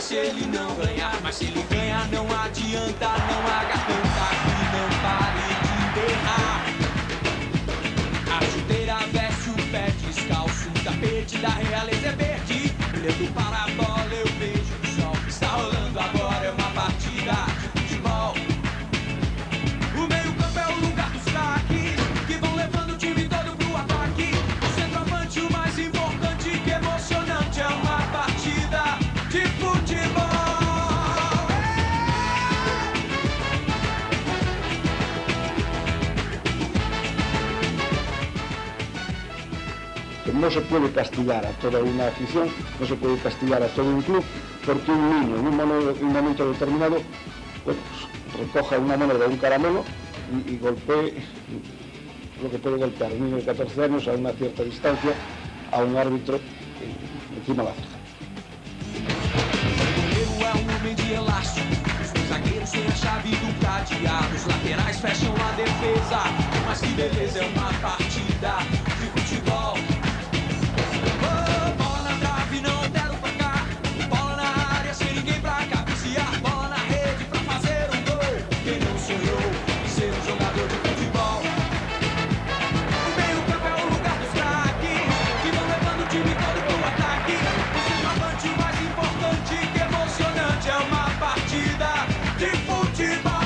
se ele não ganhar. Mas se ele ganhar não adianta, não haga tanta que não pare de berrar. A chuteira veste o pé descalço, o tapete da realeza é verde. Olhando para a bola eu vejo o sol que está rolando agora, é uma partida de futebol. O meio campo é o lugar dos craques, que vão levando o time todo pro ataque. O centroavante o mais importante, que emocionante, é uma partida de futebol. No se puede castigar a toda una afición, no se puede castigar a todo un club, porque un niño en un momento determinado, bueno, pues, recoja una moneda o un caramelo y golpee lo que puede golpear un niño de 14 años a una cierta distancia a un árbitro encima de la ceja. Zagueiros têm a chave do cadeado, os laterais fecham a defesa. Mas que beleza, é uma partida de futebol. Oh, bola na trave, não deram pra cá. Bola na área, sem ninguém pra cabecear. Bola na rede pra fazer um gol. Quem não sonhou em ser um jogador de futebol? O meio campo é o lugar dos craques, que vão levando o time todo pro ataque. O centroavante o mais importante, que emocionante, é uma partida de futebol.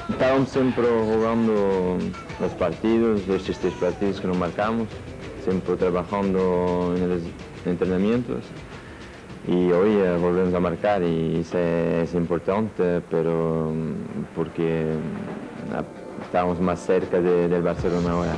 Estábamos sempre jogando los partidos, estes 3 partidos que nos marcamos, sempre trabajando en los entrenamientos y hoy volvemos a marcar y eso es importante, pero porque estamos más cerca del Barcelona ahora.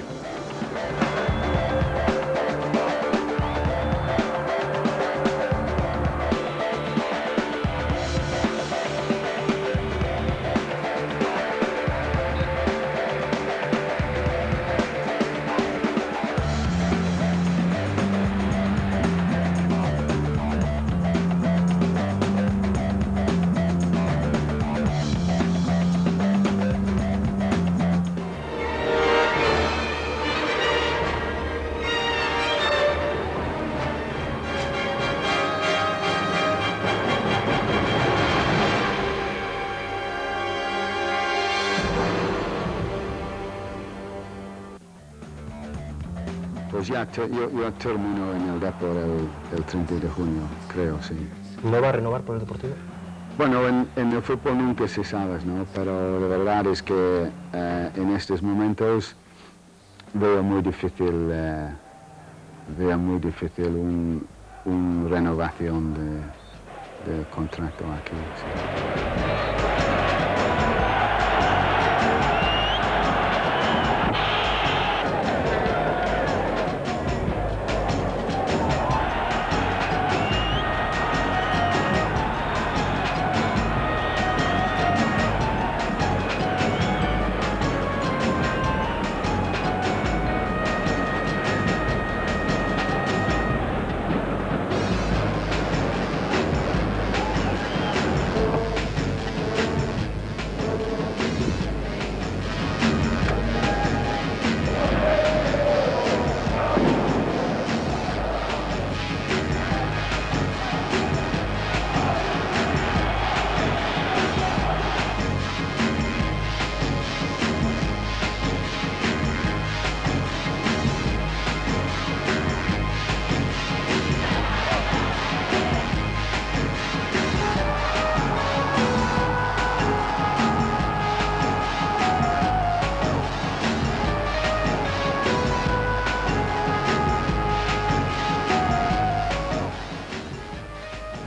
Pues ya yo termino en el Depor el 30 de junio, creo, sí. ¿No va a renovar por el Deportivo? Bueno, en el fútbol nunca se sabe, ¿no? Pero la verdad es que en estos momentos veo muy difícil una renovación del contrato aquí. Sí.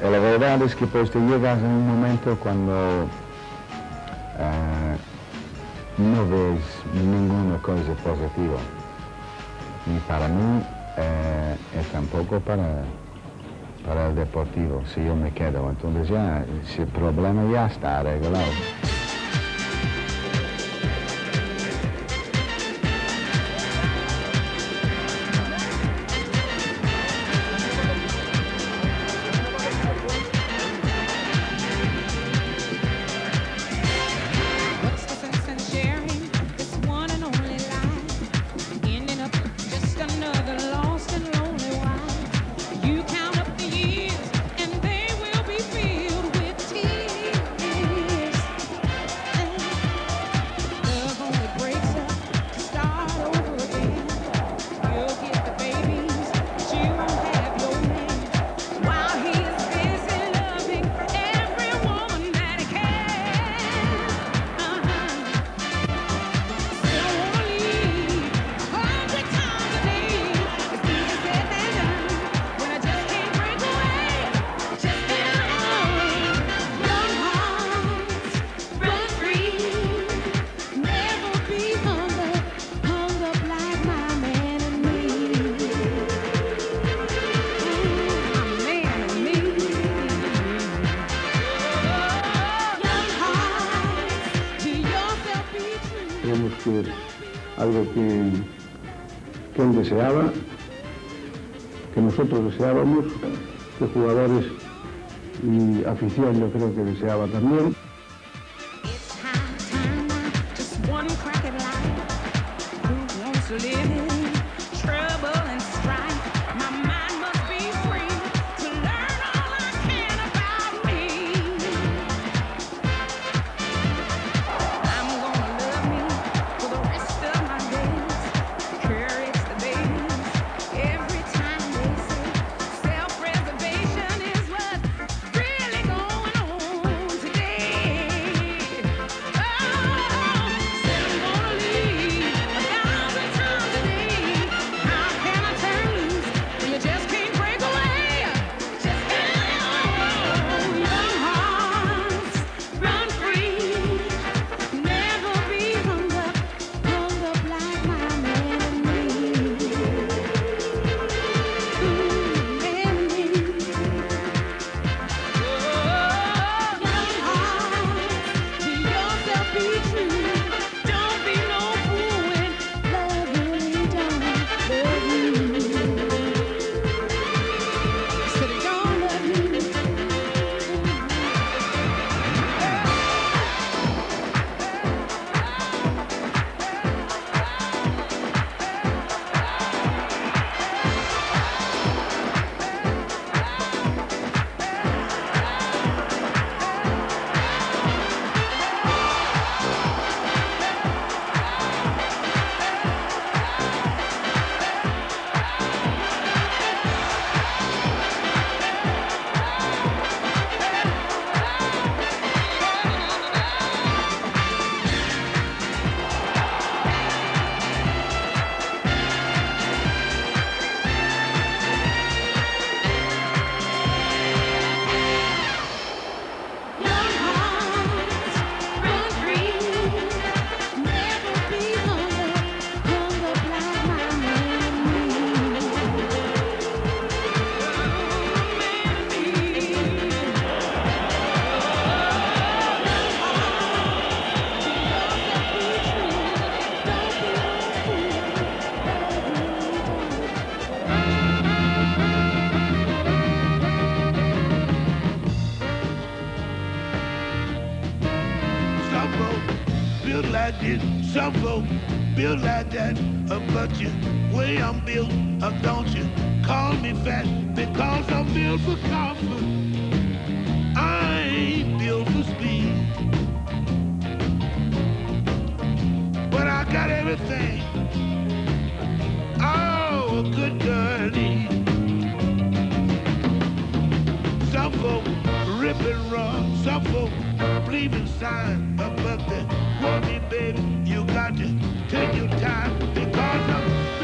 La verdad es que pues te llegas en un momento cuando no ves ninguna cosa positiva, ni para mí, tampoco para el deportivo, si yo me quedo. Entonces ya, ese problema ya está arreglado. Creemos que es algo que él deseaba, que nosotros deseábamos, que jugadores y afición yo creo que deseaba también. built like this, some folk built like that. But you, way I'm built, don't you call me fat, because I'm built for comfort. I ain't built for speed, but I got everything. Oh, a good girl needs. Some folk rip and run, some folk believe in sign, but they want me, baby. You got to take your time, because I'm